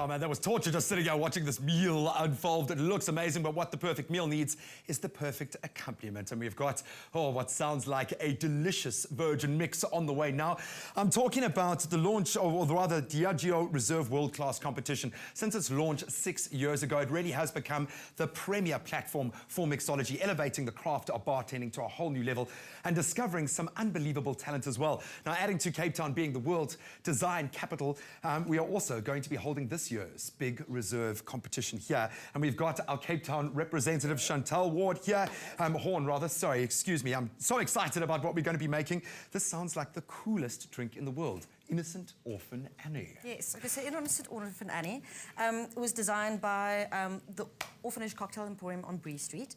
Oh man, that was torture just sitting here watching this meal unfold. It looks amazing, but what the perfect meal needs is the perfect accompaniment. And we've got, what sounds like a delicious virgin mix on the way now. I'm talking about the launch, or rather Diageo Reserve World Class competition. Since its launch 6 years ago, it really has become the premier platform for mixology, elevating the craft of bartending to a whole new level and discovering some unbelievable talent as well. Now, adding to Cape Town being the world's design capital, we are also going to be holding this year's big reserve competition here. And we've got our Cape Town representative, Chantal Ward here. Horn, rather. Sorry, excuse me. I'm so excited about what we're going to be making. This sounds like the coolest drink in the world. Innocent Orphan Annie. Yes, okay, so Innocent Orphan Annie was designed by the Orphanage Cocktail Emporium on Bree Street.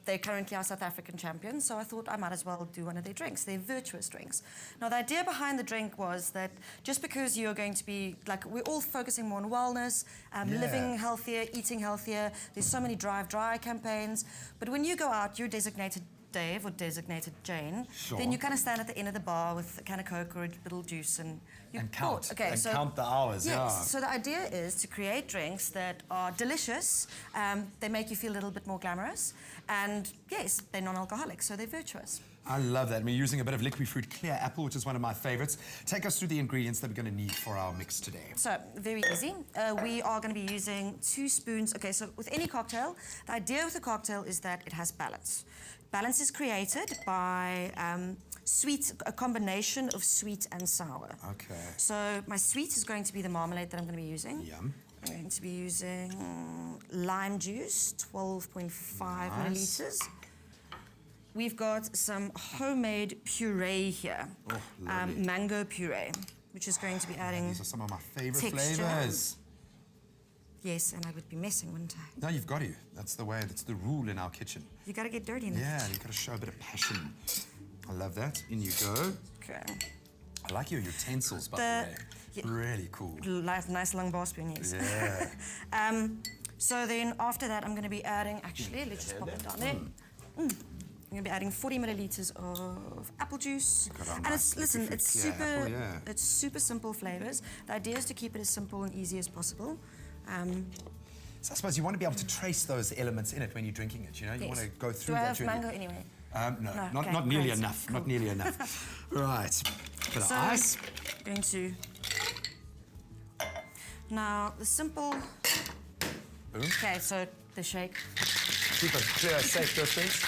They're currently our South African champions, so I thought I might as well do one of their drinks. They're virtuous drinks. Now, the idea behind the drink was that just because you're going to be, like, we're all focusing more on wellness, living healthier, eating healthier. There's so many Drive Dry campaigns. But when you go out, you're designated Dave or designated Jane, then you kind of stand at the end of the bar with a can of Coke or a little juice and you count. Okay, and so count the hours. Yes, yeah. So the idea is to create drinks that are delicious, they make you feel a little bit more glamorous, and yes, they're non-alcoholic, so they're virtuous. I love that. We're using a bit of liquid fruit clear apple, which is one of my favorites. Take us through the ingredients that we're going to need for our mix today. So, very easy. We are going to be using 2 spoons. Okay, so with any cocktail, the idea with a cocktail is that it has balance. Balance is created by a combination of sweet and sour. Okay. So my sweet is going to be the marmalade that I'm going to be using. Yum. I'm going to be using lime juice, 12.5 milliliters. We've got some homemade puree here, mango puree, which is going to be adding These are some of my favorite texture. flavors. Yes, and I would be messing, wouldn't I? No, you've got to. That's the way. That's the rule in our kitchen. You got to get dirty in it. Yeah, you've got to show a bit of passion. I love that. In you go. Okay. I like your utensils, by the way. Yeah. Really cool. Nice long bar spoon, yes. Yeah. So then after that, I'm going to be adding, actually, let's just pop it down there. I'm going to be adding 40 milliliters of apple juice. And nice it's super simple flavors. The idea is to keep it as simple and easy as possible. So I suppose you want to be able to trace those elements in it when you're drinking it, you know? You want to go through that journey. Do I have mango anyway? No, okay, not nearly great. enough. Cool. Not nearly enough. Right. Bit of ice. Going to... Now, the simple... Boom. Okay, so the shake. Keep it clear, safe distance.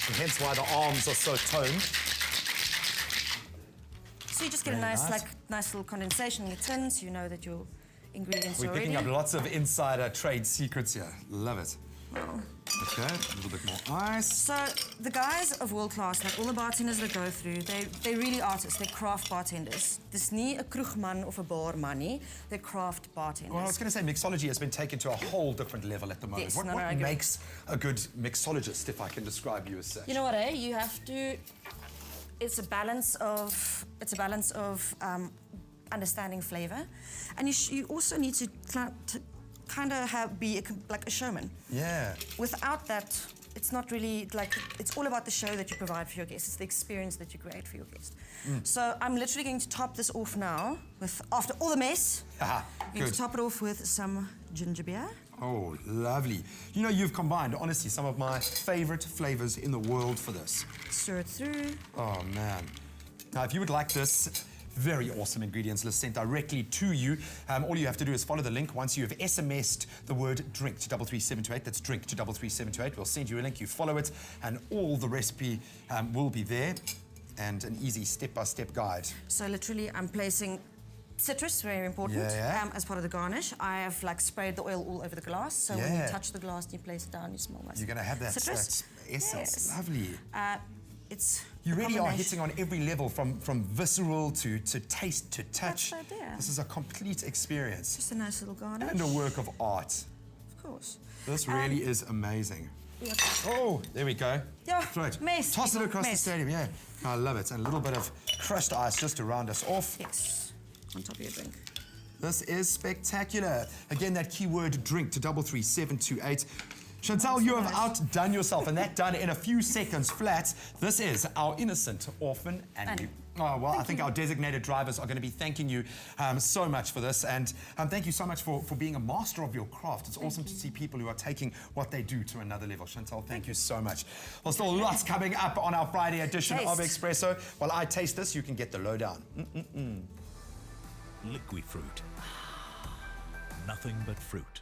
And hence why the arms are so toned. So you just get a nice little condensation in your tin, so you know that your ingredients are ready. We're picking up lots of insider trade secrets here. Love it. Oh. Okay, a little bit more ice. So the guys of World Class, like all the bartenders that go through, they're really artists. They're craft bartenders. Dis nie 'n kroegman of 'n barman nie. They're craft bartenders. Well, I was going to say mixology has been taken to a whole different level at the moment. Yes, What I makes a good mixologist, if I can describe you as such? You know what, You have to... It's a balance of understanding flavor, and you also need to kind of be like a showman. Yeah. Without that, it's not really like, it's all about the show that you provide for your guests. It's the experience that you create for your guests. So I'm literally going to top this off now with, after all the mess, I'm going to top it off with some ginger beer. Oh, lovely. You know, you've combined, honestly, some of my favorite flavors in the world for this. Stir it through. Oh, man. Now, if you would like this very awesome ingredients list sent directly to you, all you have to do is follow the link. Once you have SMS'd the word drink to 33728, that's drink to 33728, we'll send you a link, you follow it, and all the recipe will be there, and an easy step-by-step guide. So literally, I'm placing citrus, very important, as part of the garnish. I have sprayed the oil all over the glass, so when you touch the glass and you place it down, you smell nice. You're going to have that citrus. Essence. Yes. Lovely. You really are hitting on every level, from visceral to taste to touch. That's the idea. This is a complete experience. Just a nice little garnish. And a work of art. Of course. This really is amazing. Yep. Oh, there we go. Yeah, right. mess. Toss it across the stadium, I love it. And a little bit of crushed ice just to round us off. Yes, on top of your drink. This is spectacular. Again, that keyword drink to 33728. Chantal, you have outdone yourself, and that done in a few seconds flat. This is our Innocent Orphan Annie. Oh, well, I think our designated drivers are going to be thanking you so much for this. And thank you so much for being a master of your craft. It's awesome to see people who are taking what they do to another level. Chantal, thank you so much. Well, still lots coming up on our Friday edition of Espresso. While I taste this, you can get the lowdown. Liquid fruit. Nothing but fruit.